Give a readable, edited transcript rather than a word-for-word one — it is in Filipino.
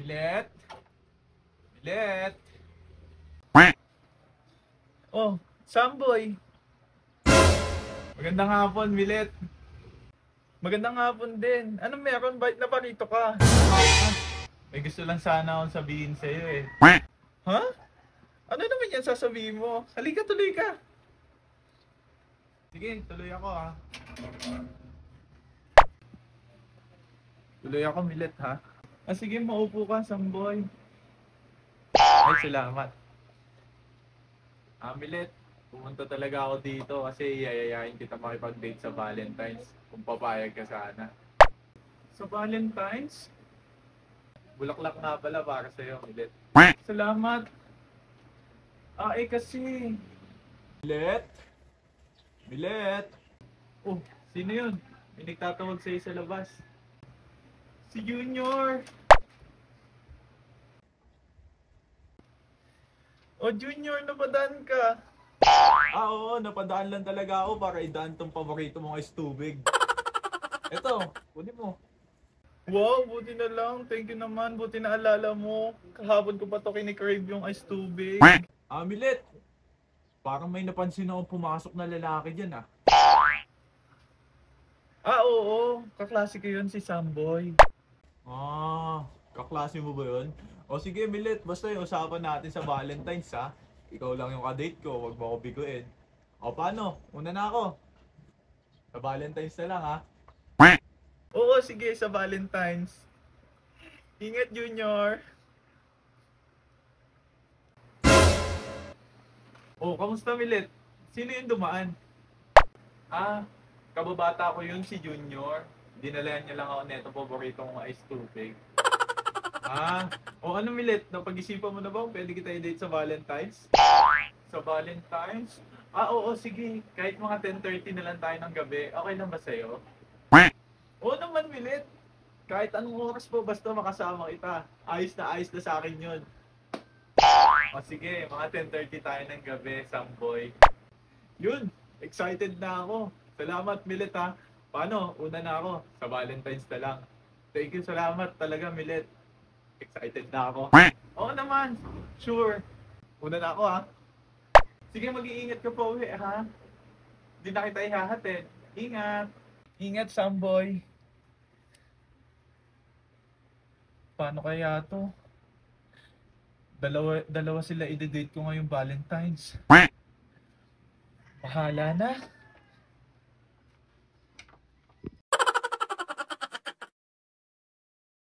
Milet? Milet? Oh, Samboy. Magandang hapon, Milet. Magandang hapon din. Anong meron? Bakit naparito ka? May gusto lang sana akong sabihin sa'yo eh. Ha? Ano naman yan sasabihin mo? Halika, tuloy ka. Sige, tuloy ako ha. Tuloy ako, Milet ha. Sige, maupo ka, Samboy. Ay, salamat. Milet, pumunta talaga ako dito kasi yayayain kita makipag-date sa Valentine's kung papayag ka sana. Sa Valentine's? Bulaklak nga pala para sa'yo, Milet. Salamat. Kasi... Milet? Milet? Oh, sino yun? May nagtatawag sa'yo sa labas. Si Junior! Oh, Junior, napadaan ka. Oo, napadaan lang talaga ako para idaan tong paborito mong ice tubig. Eto, kunin mo. Wow, buti na lang. Thank you naman. Buti na alala mo. Kahapon ko pa to kinikrave yung ice tubig. Milet, parang may napansin akong pumasok na lalaki dyan ah. Oo. Kaklase ko yun si Samboy. Kaklase mo ba yun? O sige, Milet, basta yung usapan natin sa Valentine's ha. Ikaw lang yung kadate ko, wag mo ako biguin. O paano? Una na ako. Sa Valentine's na lang ha. Oo, sige, sa Valentine's. Ingat, Junior. Kamusta, Milet? Sino yung dumaan? Kababata ko yun, si Junior. Dinalayan niya lang ako neto paboritong ice tubig. Ano, Milet? Napag-isipan mo na ba kung pwede kita i-date sa Valentine's? Sa Valentine's? Oo, sige. Kahit mga 10:30 na lang tayo ng gabi, okay lang ba sa'yo? Oo naman, Milet. Kahit anong oras po, basta makasama kita. Ayos na sa akin yun. Sige, mga 10:30 tayo ng gabi, Samboy. Yun, excited na ako. Salamat, Milet ha. Paano? Una na ako. Sa Valentine's na lang. Thank you, salamat talaga, Milet. Excited na ako. Oo naman. Sure. Una na ako ha. Sige, mag-iingat ka po uwi ha. Hindi na kita ihahatid. Ingat. Ingat, Samboy. Paano kaya to? Dalawa sila i-date ko ngayong Valentine's. Bahala na.